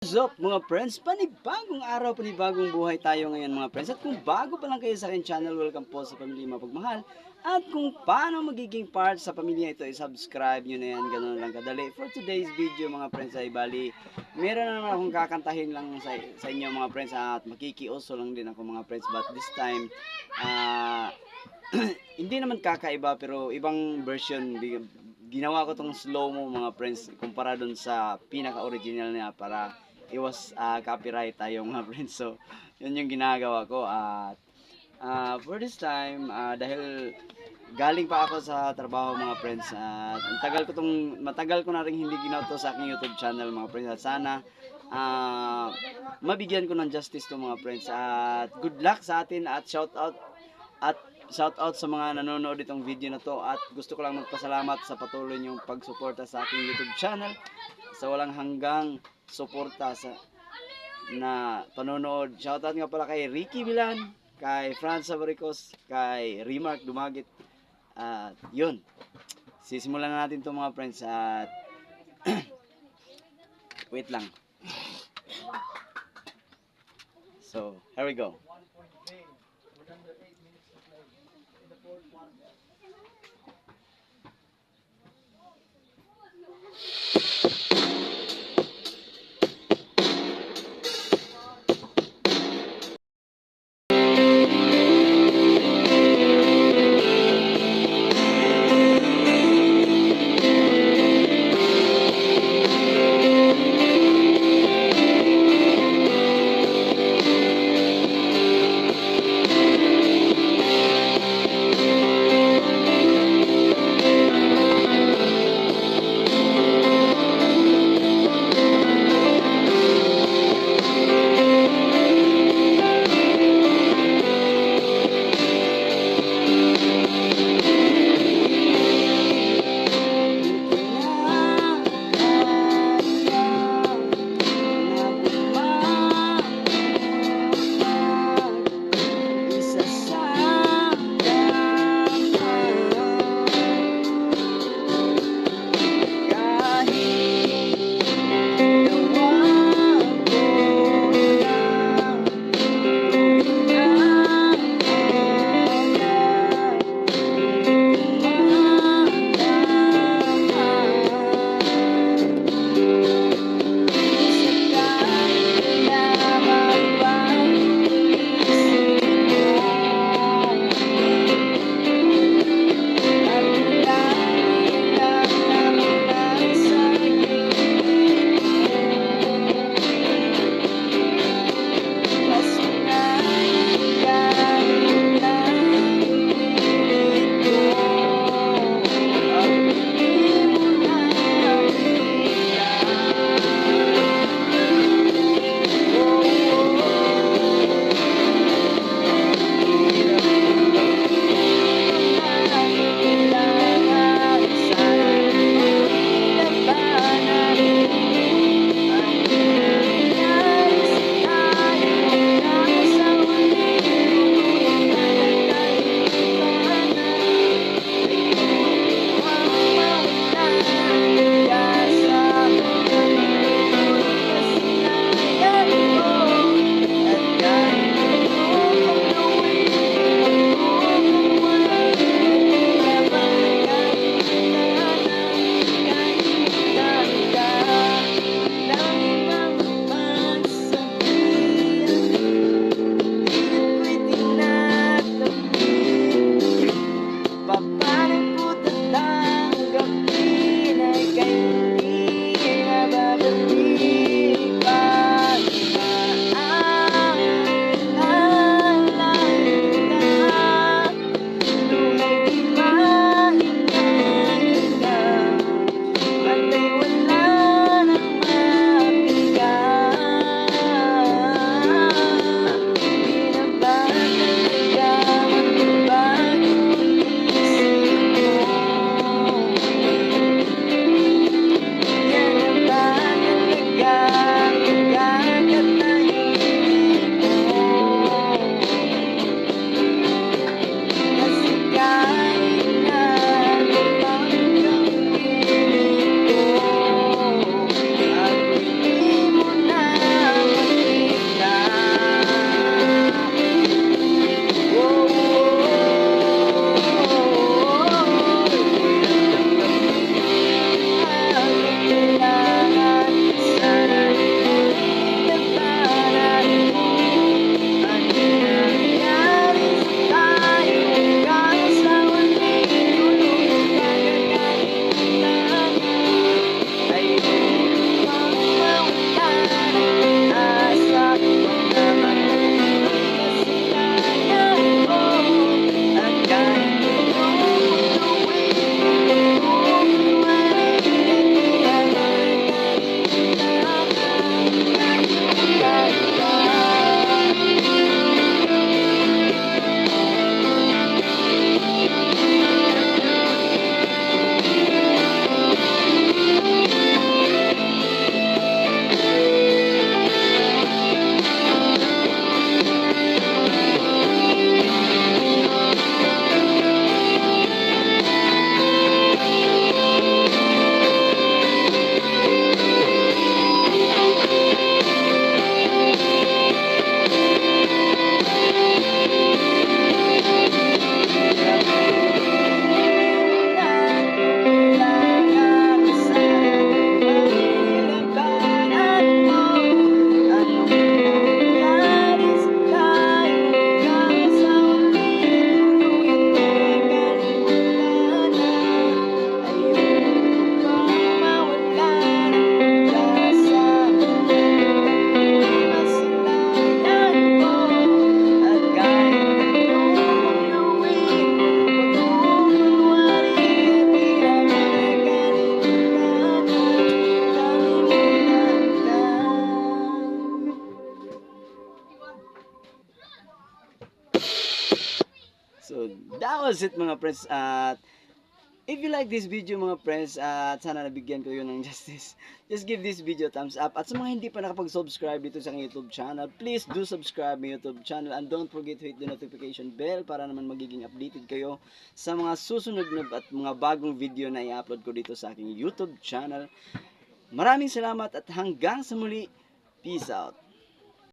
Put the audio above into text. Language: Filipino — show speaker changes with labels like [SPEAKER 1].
[SPEAKER 1] What's up mga friends? Panibagong araw, panibagong buhay tayo ngayon mga friends. At kung bago pa lang kayo sa akin channel, welcome po sa Pamilya Mapagmahal. At kung paano magiging part sa pamilya ito, i-subscribe nyo na yan, ganun lang kadali. For today's video mga friends ay bali, meron na naman akong kakantahin lang sa inyo mga friends at makikiuso lang din ako mga friends. But this time, hindi naman kakaiba pero ibang version. Ginawa ko tong slow-mo mga friends kumpara dun sa pinaka-original niya para iwas copyright tayo mga friends. So, yun yung ginagawa ko. At for this time, dahil galing pa ako sa trabaho mga friends, at matagal ko na rin hindi ginawa to sa aking YouTube channel mga friends. At sana mabigyan ko ng justice to mga friends. At good luck sa atin at shout out sa mga nanonood itong video na to, at gusto ko lang magpasalamat sa patuloy niyong pagsuporta sa aking YouTube channel, sa walang hanggang suporta na panonood. Shout out nga pala kay Ricky Bilan, kay Franz Sabaricos, kay Remark Dumagit. At yun, sisimulan na natin to mga friends. At wait lang. So, here we go. So, that was it mga friends. At if you like this video mga friends, at sana nabigyan ko yun ng justice, just give this video a thumbs up. At sa mga hindi pa nakapag-subscribe dito sa aking YouTube channel, please do subscribe my YouTube channel and don't forget to hit the notification bell para naman magiging updated kayo sa mga susunod na at mga bagong video na i-upload ko dito sa aking YouTube channel. Maraming salamat at hanggang sa muli. Peace out.